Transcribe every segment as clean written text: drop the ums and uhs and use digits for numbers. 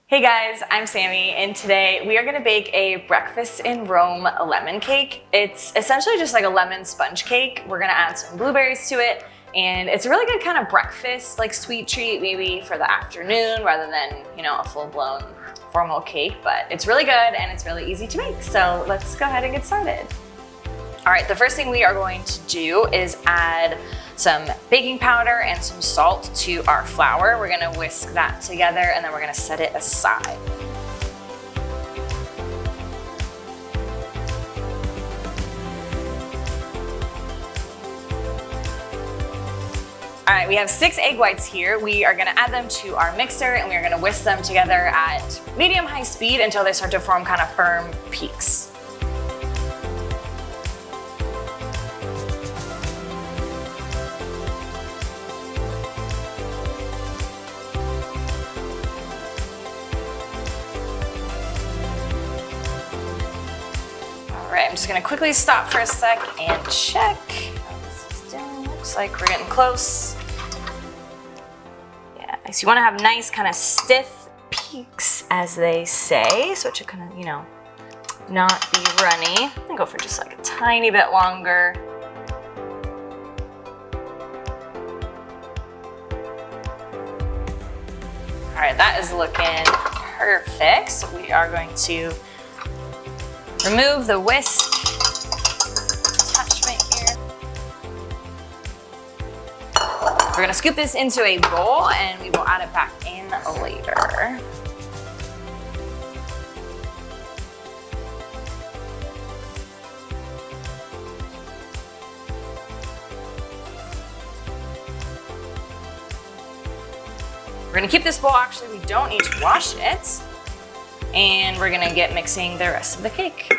Hey guys, I'm Sammy, and today we are gonna bake a breakfast in Rome lemon cake. It's essentially just like a lemon sponge cake. We're gonna add some blueberries to it, and it's a really good kind of breakfast, like sweet treat, maybe for the afternoon rather than, a full-blown formal cake, but it's really good and it's really easy to make. So let's go ahead and get started. All right, the first thing we are going to do is add some baking powder and some salt to our flour. We're gonna whisk that together and then we're gonna set it aside. All right, we have 6 egg whites here. We are gonna add them to our mixer and we are gonna whisk them together at medium-high speed until they start to form kind of firm peaks. All right, I'm just gonna quickly stop for a sec and check how this is doing. Looks like we're getting close. Yeah, so you wanna have nice kind of stiff peaks, as they say, so it should kind of, not be runny. I'm gonna go for just like a tiny bit longer. All right, that is looking perfect. So we are going to remove the whisk attachment here. We're gonna scoop this into a bowl and we will add it back in later. We're gonna keep this bowl, actually we don't need to wash it. And we're gonna get mixing the rest of the cake.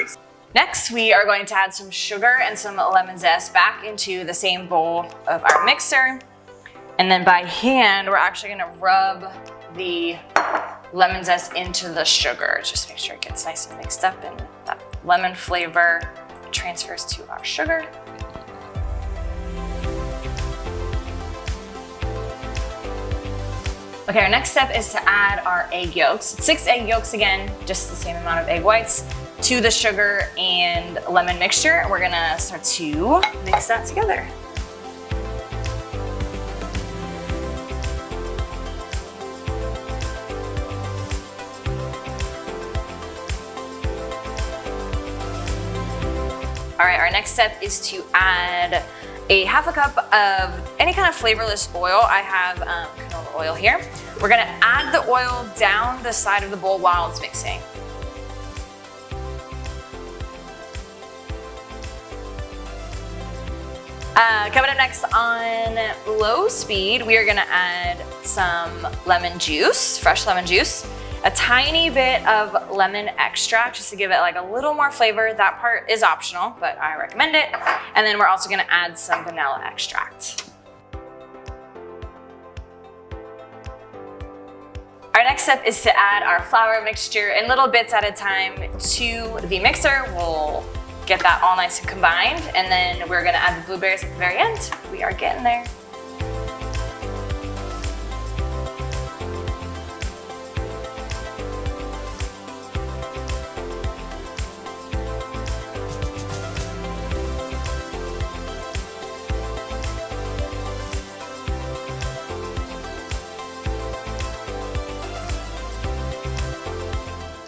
Next, we are going to add some sugar and some lemon zest back into the same bowl of our mixer. And then by hand, we're actually gonna rub the lemon zest into the sugar. Just make sure it gets nice and mixed up and that lemon flavor transfers to our sugar. Okay, our next step is to add our egg yolks. 6 egg yolks again, just the same amount of egg whites, to the sugar and lemon mixture. We're gonna start to mix that together. All right, our next step is to add a half a cup of any kind of flavorless oil. I have canola oil here. We're gonna add the oil down the side of the bowl while it's mixing. Coming up next on low speed, we are gonna add some lemon juice, fresh lemon juice, a tiny bit of lemon extract just to give it like a little more flavor. That part is optional, but I recommend it. And then we're also gonna add some vanilla extract. Our next step is to add our flour mixture in little bits at a time to the mixer. We'll get that all nice and combined, and then we're gonna add the blueberries at the very end. We are getting there.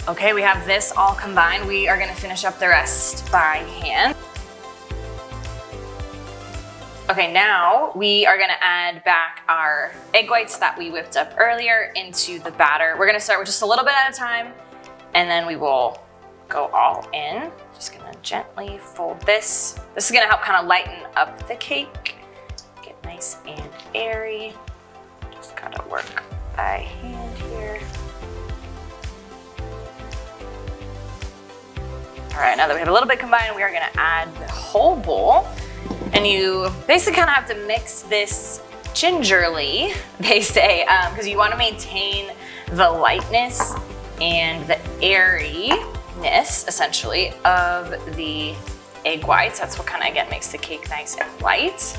Okay, we have this all combined. We are gonna finish up the rest by hand. Okay, now we are gonna add back our egg whites that we whipped up earlier into the batter. We're gonna start with just a little bit at a time, and then we will go all in. Just gonna gently fold this. This is gonna help kind of lighten up the cake. Get nice and airy. Just gotta work by hand here. All right, now that we have a little bit combined, we are gonna add the whole bowl. And you basically kind of have to mix this gingerly, they say, because you wanna maintain the lightness and the airiness, essentially, of the egg whites. That's what kind of, again, makes the cake nice and light.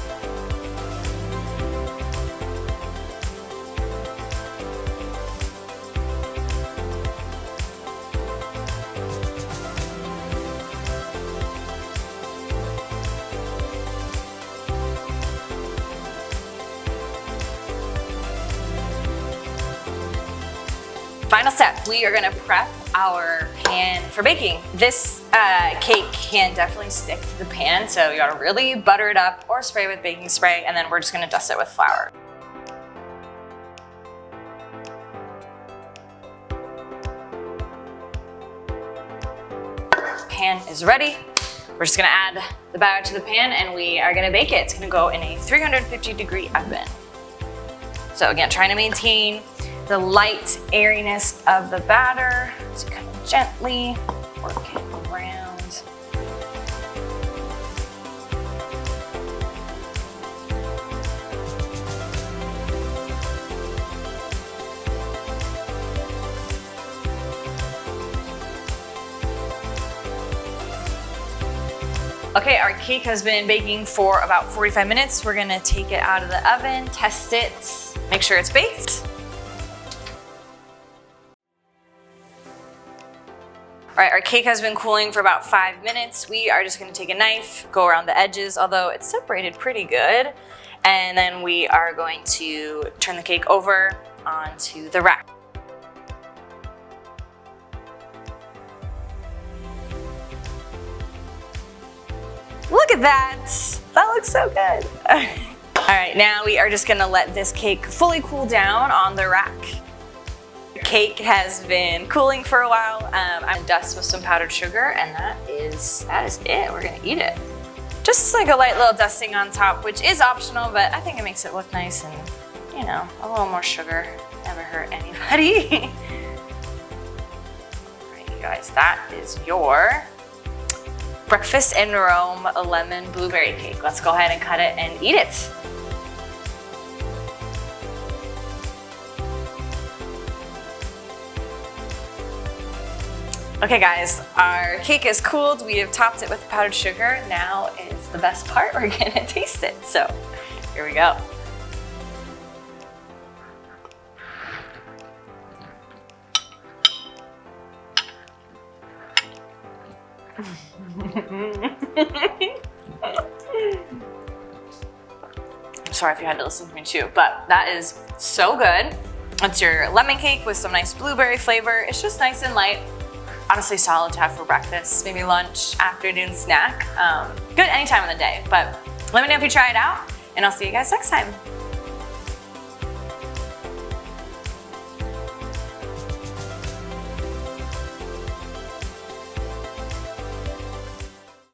Final step, we are gonna prep our pan for baking. This cake can definitely stick to the pan, so you gotta really butter it up or spray with baking spray, and then we're just gonna dust it with flour. Pan is ready. We're just gonna add the batter to the pan and we are gonna bake it. It's gonna go in a 350-degree oven. So again, trying to maintain the light airiness of the batter. So kind of gently work it around. Okay, our cake has been baking for about 45 minutes. We're gonna take it out of the oven, test it, make sure it's baked. All right, our cake has been cooling for about 5 minutes. We are just gonna take a knife, go around the edges, although it's separated pretty good. And then we are going to turn the cake over onto the rack. Look at that, that looks so good. All right, now we are just gonna let this cake fully cool down on the rack. The cake has been cooling for a while. I'm gonna dust with some powdered sugar, and that is it. We're gonna eat it. Just like a light little dusting on top, which is optional, but I think it makes it look nice, and you know, a little more sugar never hurt anybody. All right, you guys, that is your breakfast in Rome lemon blueberry cake. Let's go ahead and cut it and eat it. Okay guys, our cake is cooled. We have topped it with powdered sugar. Now is the best part. We're gonna taste it. So here we go. I'm sorry if you had to listen to me chew, but that is so good. It's your lemon cake with some nice blueberry flavor. It's just nice and light. Honestly, solid to have for breakfast, maybe lunch, afternoon snack. Good any time of the day, but let me know if you try it out, and I'll see you guys next time.